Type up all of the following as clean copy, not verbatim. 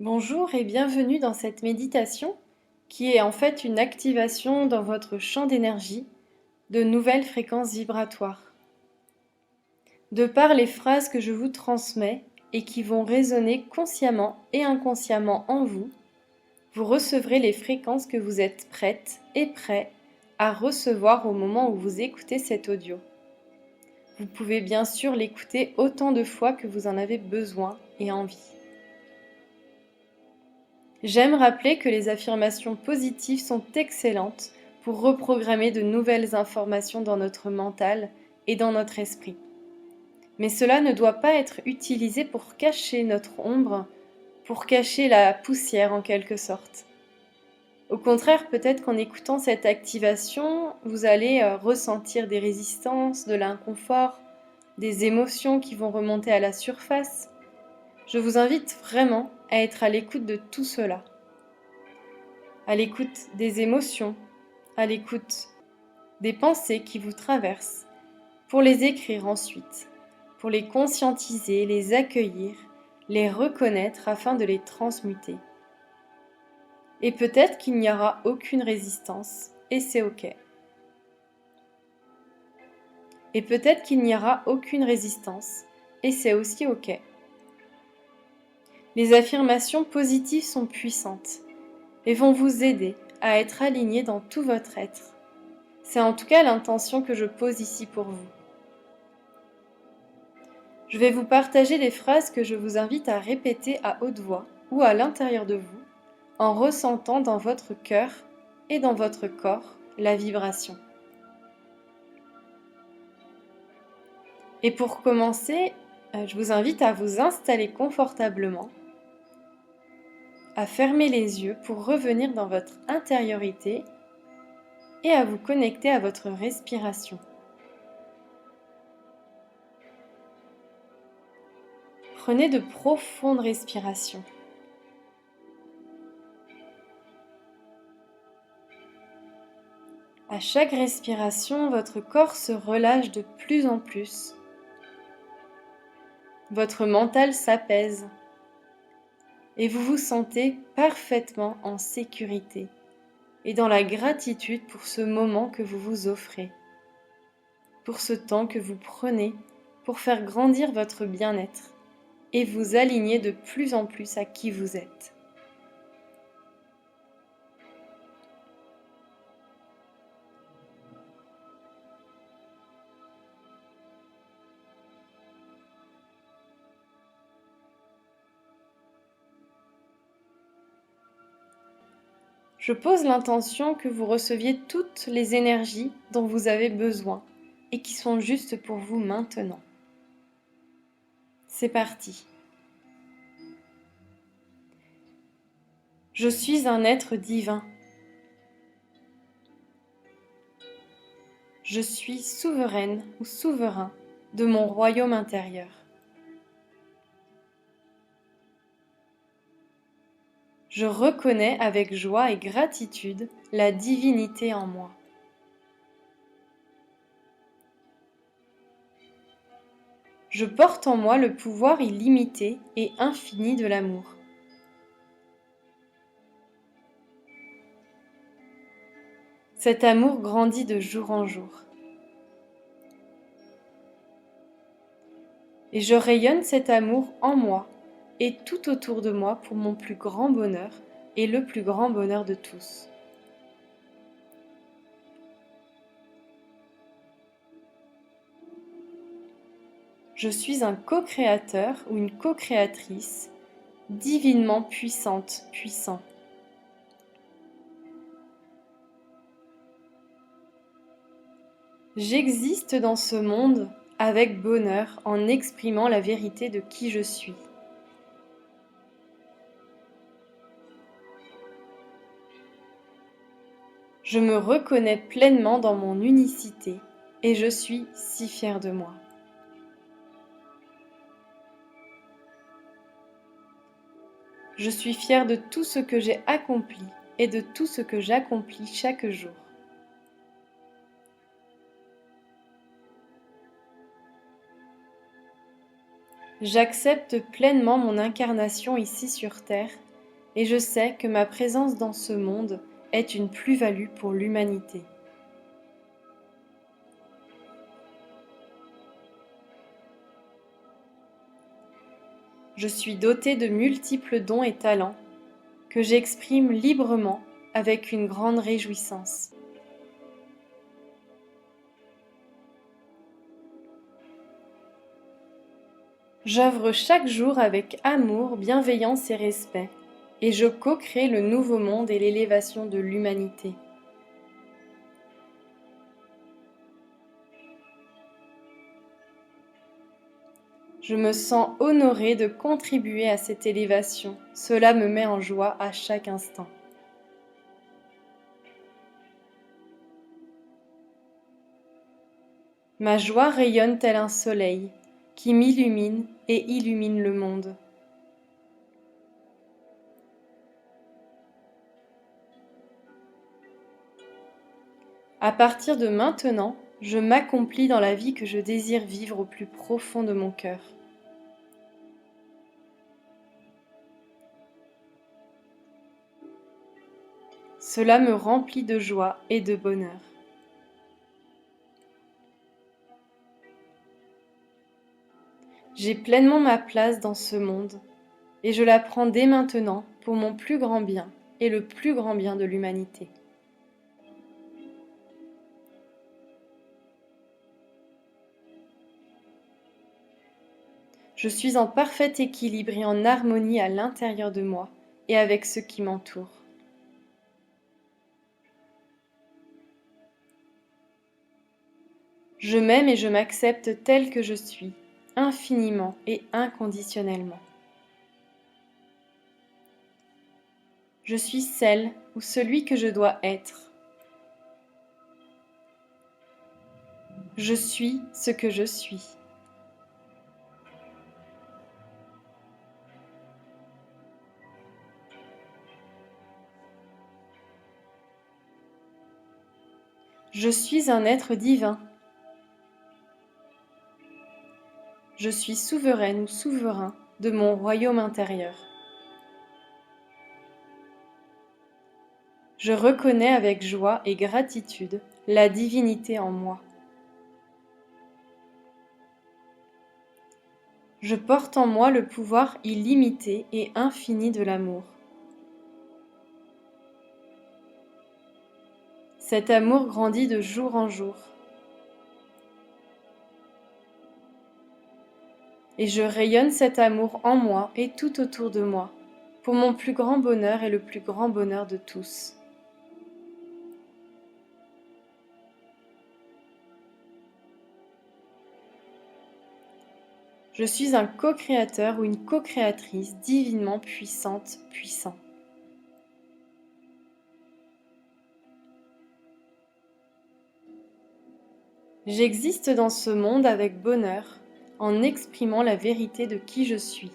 Bonjour et bienvenue dans cette méditation qui est en fait une activation dans votre champ d'énergie de nouvelles fréquences vibratoires. De par les phrases que je vous transmets et qui vont résonner consciemment et inconsciemment en vous, vous recevrez les fréquences que vous êtes prête et prêt à recevoir au moment où vous écoutez cet audio. Vous pouvez bien sûr l'écouter autant de fois que vous en avez besoin et envie. J'aime rappeler que les affirmations positives sont excellentes pour reprogrammer de nouvelles informations dans notre mental et dans notre esprit. Mais cela ne doit pas être utilisé pour cacher notre ombre, pour cacher la poussière en quelque sorte. Au contraire, peut-être qu'en écoutant cette activation, vous allez ressentir des résistances, de l'inconfort, des émotions qui vont remonter à la surface. Je vous invite vraiment à être à l'écoute de tout cela. À l'écoute des émotions, à l'écoute des pensées qui vous traversent, pour les écrire ensuite, pour les conscientiser, les accueillir, les reconnaître afin de les transmuter. Et peut-être qu'il n'y aura aucune résistance, et c'est ok. Et peut-être qu'il n'y aura aucune résistance, et c'est aussi ok. Les affirmations positives sont puissantes et vont vous aider à être aligné dans tout votre être. C'est en tout cas l'intention que je pose ici pour vous. Je vais vous partager des phrases que je vous invite à répéter à haute voix ou à l'intérieur de vous, en ressentant dans votre cœur et dans votre corps la vibration. Et pour commencer, je vous invite à vous installer confortablement, à fermer les yeux pour revenir dans votre intériorité et à vous connecter à votre respiration. Prenez de profondes respirations. À chaque respiration, votre corps se relâche de plus en plus. Votre mental s'apaise et vous vous sentez parfaitement en sécurité et dans la gratitude pour ce moment que vous vous offrez, pour ce temps que vous prenez pour faire grandir votre bien-être et vous aligner de plus en plus à qui vous êtes. Je pose l'intention que vous receviez toutes les énergies dont vous avez besoin et qui sont justes pour vous maintenant. C'est parti. Je suis un être divin. Je suis souveraine ou souverain de mon royaume intérieur. Je reconnais avec joie et gratitude la divinité en moi. Je porte en moi le pouvoir illimité et infini de l'amour. Cet amour grandit de jour en jour. Et je rayonne cet amour en moi et tout autour de moi pour mon plus grand bonheur et le plus grand bonheur de tous. Je suis un co-créateur ou une co-créatrice divinement puissante, puissant. J'existe dans ce monde avec bonheur en exprimant la vérité de qui je suis. Je me reconnais pleinement dans mon unicité et je suis si fière de moi. Je suis fière de tout ce que j'ai accompli et de tout ce que j'accomplis chaque jour. J'accepte pleinement mon incarnation ici sur Terre et je sais que ma présence dans ce monde est une plus-value pour l'humanité. Je suis dotée de multiples dons et talents que j'exprime librement avec une grande réjouissance. J'œuvre chaque jour avec amour, bienveillance et respect, et je co-crée le nouveau monde et l'élévation de l'humanité. Je me sens honorée de contribuer à cette élévation. Cela me met en joie à chaque instant. Ma joie rayonne tel un soleil qui m'illumine et illumine le monde. À partir de maintenant, je m'accomplis dans la vie que je désire vivre au plus profond de mon cœur. Cela me remplit de joie et de bonheur. J'ai pleinement ma place dans ce monde et je la prends dès maintenant pour mon plus grand bien et le plus grand bien de l'humanité. Je suis en parfait équilibre et en harmonie à l'intérieur de moi et avec ceux qui m'entourent. Je m'aime et je m'accepte tel que je suis, infiniment et inconditionnellement. Je suis celle ou celui que je dois être. Je suis ce que je suis. Je suis un être divin. Je suis souveraine ou souverain de mon royaume intérieur. Je reconnais avec joie et gratitude la divinité en moi. Je porte en moi le pouvoir illimité et infini de l'amour. Cet amour grandit de jour en jour. Et je rayonne cet amour en moi et tout autour de moi, pour mon plus grand bonheur et le plus grand bonheur de tous. Je suis un co-créateur ou une co-créatrice divinement puissante, puissant. J'existe dans ce monde avec bonheur, en exprimant la vérité de qui je suis.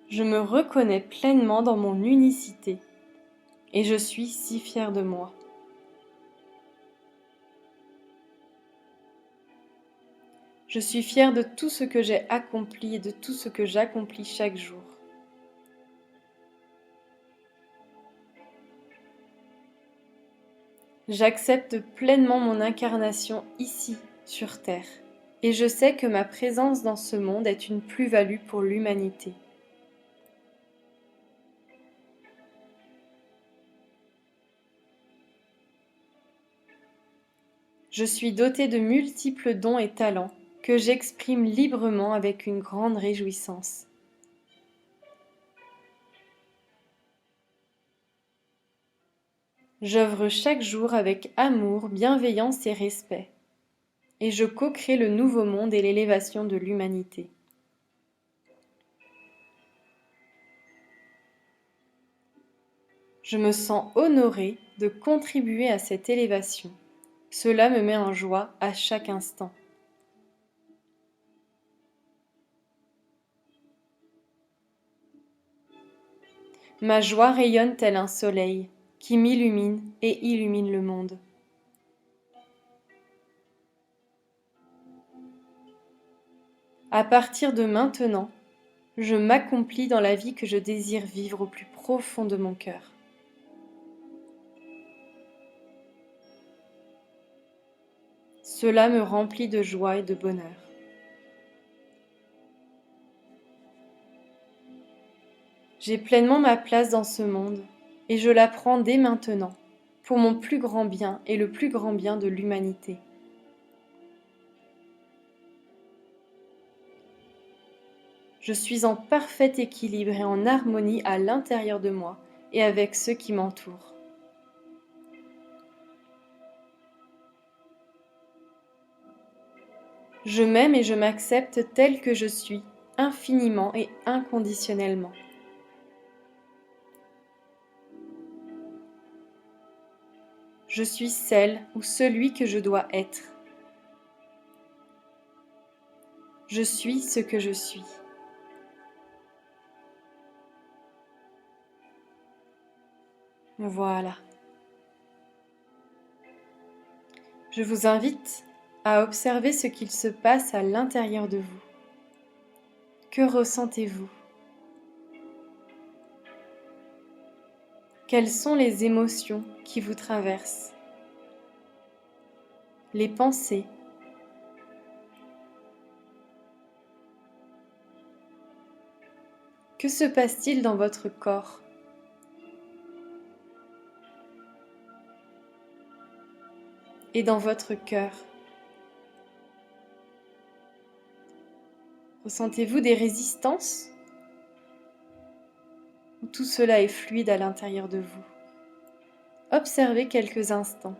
Je me reconnais pleinement dans mon unicité, et je suis si fière de moi. Je suis fière de tout ce que j'ai accompli et de tout ce que j'accomplis chaque jour. J'accepte pleinement mon incarnation ici, sur Terre, et je sais que ma présence dans ce monde est une plus-value pour l'humanité. Je suis dotée de multiples dons et talents que j'exprime librement avec une grande réjouissance. J'œuvre chaque jour avec amour, bienveillance et respect, et je co-crée le nouveau monde et l'élévation de l'humanité. Je me sens honorée de contribuer à cette élévation. Cela me met en joie à chaque instant. Ma joie rayonne tel un soleil qui m'illumine et illumine le monde. À partir de maintenant, je m'accomplis dans la vie que je désire vivre au plus profond de mon cœur. Cela me remplit de joie et de bonheur. J'ai pleinement ma place dans ce monde et je la prends dès maintenant pour mon plus grand bien et le plus grand bien de l'humanité. Je suis en parfait équilibre et en harmonie à l'intérieur de moi et avec ceux qui m'entourent. Je m'aime et je m'accepte tel que je suis, infiniment et inconditionnellement. Je suis celle ou celui que je dois être. Je suis ce que je suis. Voilà. Je vous invite à observer ce qu'il se passe à l'intérieur de vous. Que ressentez-vous? Quelles sont les émotions qui vous traversent? Les pensées? Que se passe-t-il dans votre corps? Et dans votre cœur? Ressentez-vous des résistances? Ou tout cela est fluide à l'intérieur de vous? Observez quelques instants.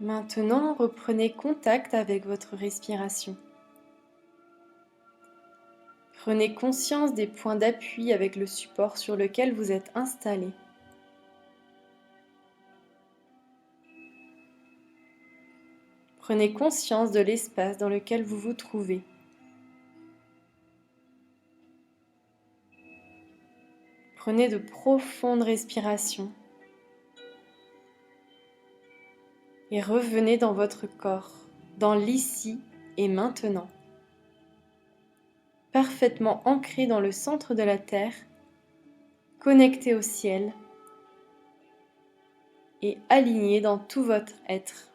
Maintenant, reprenez contact avec votre respiration. Prenez conscience des points d'appui avec le support sur lequel vous êtes installé. Prenez conscience de l'espace dans lequel vous vous trouvez. Prenez de profondes respirations et revenez dans votre corps, dans l'ici et maintenant. Parfaitement ancré dans le centre de la Terre, connecté au ciel et aligné dans tout votre être.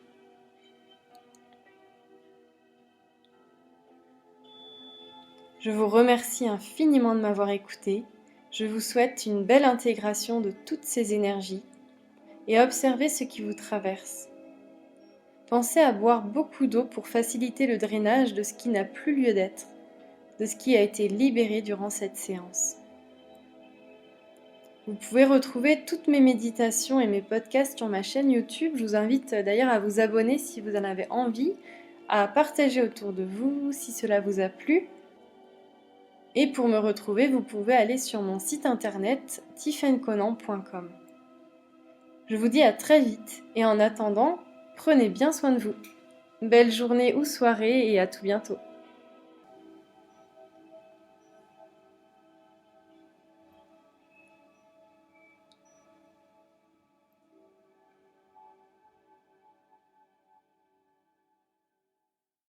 Je vous remercie infiniment de m'avoir écouté. Je vous souhaite une belle intégration de toutes ces énergies et observez ce qui vous traverse. Pensez à boire beaucoup d'eau pour faciliter le drainage de ce qui n'a plus lieu d'être, de ce qui a été libéré durant cette séance. Vous pouvez retrouver toutes mes méditations et mes podcasts sur ma chaîne YouTube. Je vous invite d'ailleurs à vous abonner si vous en avez envie, à partager autour de vous si cela vous a plu. Et pour me retrouver, vous pouvez aller sur mon site internet tiffainconant.com. Je vous dis à très vite et en attendant, prenez bien soin de vous. Belle journée ou soirée et à tout bientôt.